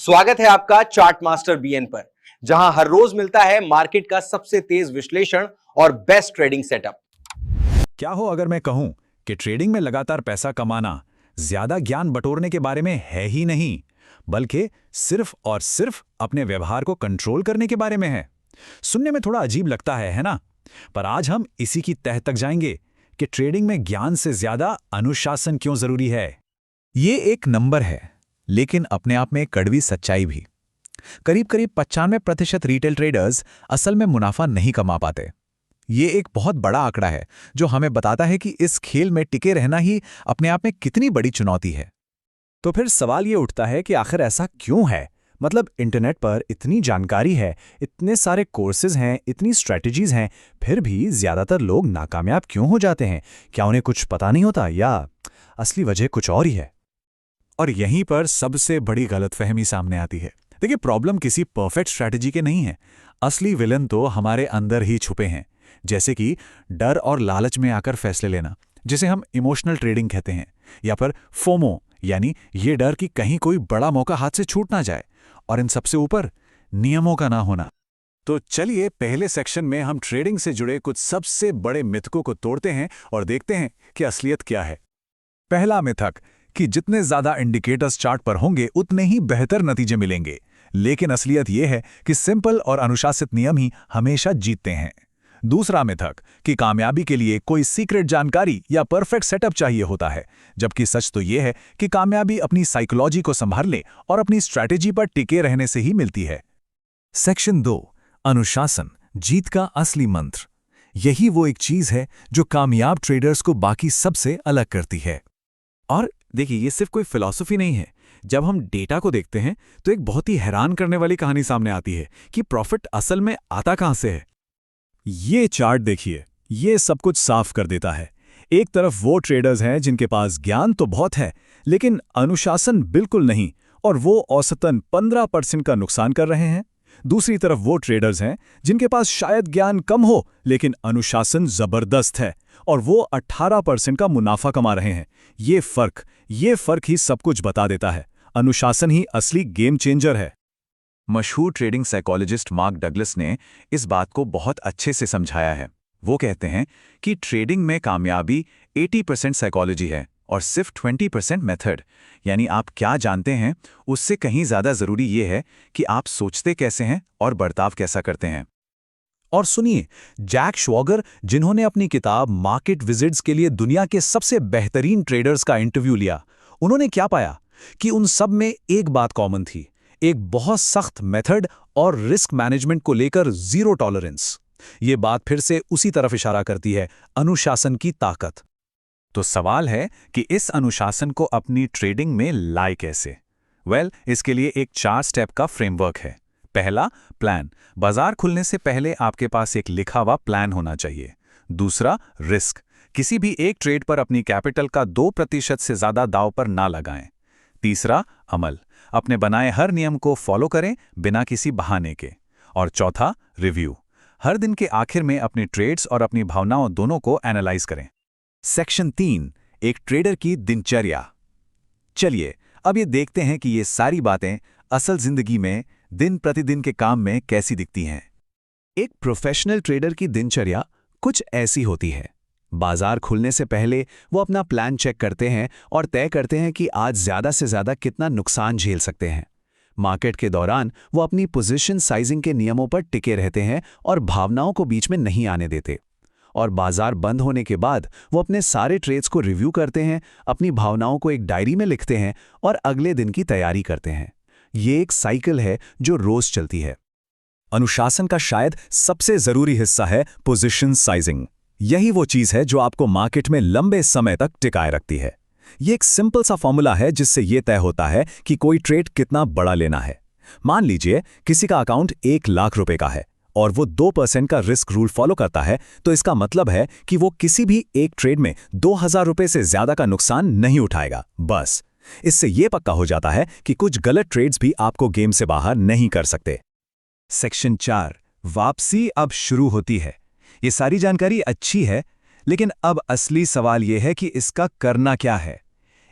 स्वागत है आपका चार्ट मास्टर बीएन पर, जहां हर रोज मिलता है मार्केट का सबसे तेज विश्लेषण और बेस्ट ट्रेडिंग सेटअप। क्या हो अगर मैं कहूं कि ट्रेडिंग में लगातार पैसा कमाना ज्यादा ज्ञान बटोरने के बारे में है ही नहीं, बल्कि सिर्फ और सिर्फ अपने व्यवहार को कंट्रोल करने के बारे में है। सुनने में थोड़ा अजीब लगता है ना? पर आज हम इसी की तह तक जाएंगे कि ट्रेडिंग में ज्ञान से ज्यादा अनुशासन क्यों जरूरी है। ये एक नंबर है, लेकिन अपने आप में एक कड़वी सच्चाई भी। करीब करीब 95% रिटेल ट्रेडर्स असल में मुनाफा नहीं कमा पाते। ये एक बहुत बड़ा आंकड़ा है जो हमें बताता है कि इस खेल में टिके रहना ही अपने आप में कितनी बड़ी चुनौती है। तो फिर सवाल ये उठता है कि आखिर ऐसा क्यों है? मतलब इंटरनेट पर इतनी जानकारी है, इतने सारे कोर्सेज हैं, इतनी स्ट्रैटेजीज हैं, फिर भी ज्यादातर लोग नाकामयाब क्यों हो जाते हैं? क्या उन्हें कुछ पता नहीं होता या असली वजह कुछ और ही है? और यहीं पर सबसे बड़ी गलतफहमी सामने आती है। देखिए, प्रॉब्लम किसी परफेक्ट स्ट्रैटेजी के नहीं है। असली विलन तो हमारे अंदर ही छुपे हैं, जैसे कि डर और लालच में आकर फैसले लेना, जिसे हम इमोशनल ट्रेडिंग कहते हैं, या फिर फोमो, यानी ये डर कि कहीं कोई बड़ा मौका हाथ से छूट ना जाए, और इन सबसे ऊपर नियमों का ना होना। तो चलिए पहले सेक्शन में हम ट्रेडिंग से जुड़े कुछ सबसे बड़े मिथकों को तोड़ते हैं और देखते हैं कि असलियत क्या है। पहला मिथक कि जितने ज्यादा इंडिकेटर्स चार्ट पर होंगे उतने ही बेहतर नतीजे मिलेंगे, लेकिन असलियत यह है कि सिंपल और अनुशासित नियम ही हमेशा जीतते हैं। दूसरा मिथक कि कामयाबी के लिए कोई सीक्रेट जानकारी या परफेक्ट सेटअप चाहिए होता है, जबकि सच तो यह है कि कामयाबी अपनी साइकोलॉजी को संभालने और अपनी स्ट्रैटेजी पर टिके रहने से ही मिलती है। सेक्शन 2, अनुशासन, जीत का असली मंत्र। यही वो एक चीज है जो कामयाब ट्रेडर्स को बाकी सबसे अलग करती है। और देखिए, ये सिर्फ कोई फिलॉसफी नहीं है। जब हम डेटा को देखते हैं तो एक बहुत ही हैरान करने वाली कहानी सामने आती है कि प्रॉफिट असल में आता कहां से है। ये चार्ट देखिए, ये सब कुछ साफ कर देता है। एक तरफ वो ट्रेडर्स हैं जिनके पास ज्ञान तो बहुत है, लेकिन अनुशासन बिल्कुल नहीं, और वो औसतन 15% का नुकसान कर रहे हैं। दूसरी तरफ वो ट्रेडर्स हैं जिनके पास शायद ज्ञान कम हो, लेकिन अनुशासन जबरदस्त है, और वो 18% का मुनाफा कमा रहे हैं। ये फर्क ही सब कुछ बता देता है। अनुशासन ही असली गेम चेंजर है। मशहूर ट्रेडिंग साइकोलॉजिस्ट मार्क डगलस ने इस बात को बहुत अच्छे से समझाया है। वो कहते हैं कि ट्रेडिंग में कामयाबी 80% साइकोलॉजी है और सिर्फ 20% मेथड, यानी आप क्या जानते हैं उससे कहीं ज़्यादा ज़रूरी ये है कि आप सोचते कैसे हैं और बर्ताव कैसा करते हैं। और सुनिए, जैक श्वॉगर, जिन्होंने अपनी किताब मार्केट विजिट्स के लिए दुनिया के सबसे बेहतरीन ट्रेडर्स का इंटरव्यू लिया, उन्होंने क्या पाया कि उन सब में एक बात कॉमन थी, एक बहुत सख्त मेथड और रिस्क मैनेजमेंट को लेकर जीरो टॉलरेंस। ये बात फिर से उसी तरफ इशारा करती है, अनुशासन की ताकत। तो सवाल है कि इस अनुशासन को अपनी ट्रेडिंग में लाए कैसे? इसके लिए एक 4 स्टेप का फ्रेमवर्क है। पहला, प्लान। बाजार खुलने से पहले आपके पास एक लिखा हुआ प्लान होना चाहिए। दूसरा, रिस्क। किसी भी एक ट्रेड पर अपनी कैपिटल का 2% से ज्यादा दांव पर ना लगाएं। तीसरा, अमल। अपने बनाए हर नियम को फॉलो करें बिना किसी बहाने के। और चौथा, रिव्यू। हर दिन के आखिर में अपनी ट्रेड्स और अपनी भावनाओं दोनों को एनालाइज करें। सेक्शन 3, एक ट्रेडर की दिनचर्या। चलिए अब ये देखते हैं कि ये सारी बातें असल जिंदगी में दिन प्रतिदिन के काम में कैसी दिखती हैं। एक प्रोफेशनल ट्रेडर की दिनचर्या कुछ ऐसी होती है। बाजार खुलने से पहले वो अपना प्लान चेक करते हैं और तय करते हैं कि आज ज्यादा से ज्यादा कितना नुकसान झेल सकते हैं। मार्केट के दौरान वो अपनी पोजीशन साइजिंग के नियमों पर टिके रहते हैं और भावनाओं को बीच में नहीं आने देते। और बाजार बंद होने के बाद वो अपने सारे ट्रेड्स को रिव्यू करते हैं, अपनी भावनाओं को एक डायरी में लिखते हैं और अगले दिन की तैयारी करते हैं। ये एक साइकिल है जो रोज चलती है। अनुशासन का शायद सबसे जरूरी हिस्सा है पोजीशन साइजिंग। यही वो चीज है जो आपको मार्केट में लंबे समय तक टिकाए रखती है। ये एक सिंपल सा फॉर्मूला है जिससे ये तय होता है कि कोई ट्रेड कितना बड़ा लेना है। मान लीजिए किसी का अकाउंट 1 लाख रुपए का है और वो 2% का रिस्क रूल फॉलो करता है, तो इसका मतलब है कि वो किसी भी एक ट्रेड में 2000 रुपए से ज्यादा का नुकसान नहीं उठाएगा। बस इससे यह पक्का हो जाता है कि कुछ गलत ट्रेड्स भी आपको गेम से बाहर नहीं कर सकते। सेक्शन 4, वापसी अब शुरू होती है। ये सारी जानकारी अच्छी है, लेकिन अब असली सवाल यह है कि इसका करना क्या है।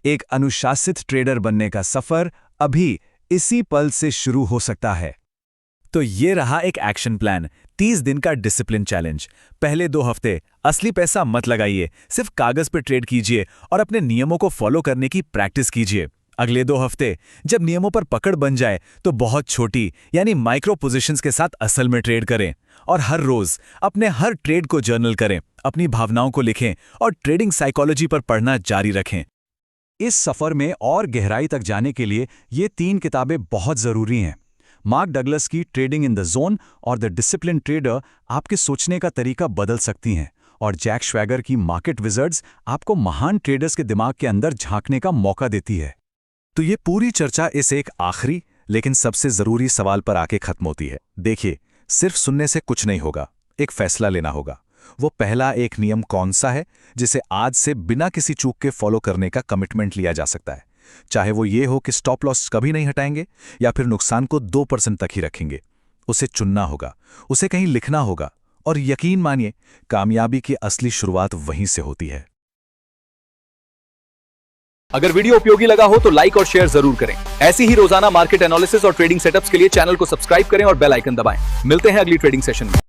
एक अनुशासित ट्रेडर बनने का सफर अभी इसी पल से शुरू हो सकता है। तो ये रहा एक एक्शन प्लान, 30 दिन का डिसिप्लिन चैलेंज। पहले 2 हफ्ते असली पैसा मत लगाइए, सिर्फ कागज पर ट्रेड कीजिए और अपने नियमों को फॉलो करने की प्रैक्टिस कीजिए। अगले 2 हफ्ते जब नियमों पर पकड़ बन जाए तो बहुत छोटी यानी माइक्रो पोजीशंस के साथ असल में ट्रेड करें। और हर रोज अपने हर ट्रेड को जर्नल करें, अपनी भावनाओं को लिखें और ट्रेडिंग साइकोलॉजी पर पढ़ना जारी रखें। इस सफर में और गहराई तक जाने के लिए ये 3 किताबें बहुत जरूरी हैं। मार्क डगलस की ट्रेडिंग इन द जोन और द डिसिप्लिन ट्रेडर आपके सोचने का तरीका बदल सकती हैं, और जैक श्वैगर की मार्केट विजर्ड्स आपको महान ट्रेडर्स के दिमाग के अंदर झांकने का मौका देती है। तो ये पूरी चर्चा इस एक आखिरी लेकिन सबसे जरूरी सवाल पर आके खत्म होती है। देखिए, सिर्फ सुनने से कुछ नहीं होगा, एक फैसला लेना होगा। वो पहला एक नियम कौन सा है जिसे आज से बिना किसी चूक के फॉलो करने का कमिटमेंट लिया जा सकता है? चाहे वो ये हो कि स्टॉप लॉस कभी नहीं हटाएंगे या फिर नुकसान को 2% तक ही रखेंगे। उसे चुनना होगा, उसे कहीं लिखना होगा, और यकीन मानिए, कामयाबी की असली शुरुआत वहीं से होती है। अगर वीडियो उपयोगी लगा हो तो लाइक और शेयर जरूर करें। ऐसी ही रोजाना मार्केट एनालिसिस और ट्रेडिंग सेटअप्स के लिए चैनल को सब्सक्राइब करें और बेल आइकन दबाएं। मिलते हैं अगली ट्रेडिंग सेशन में।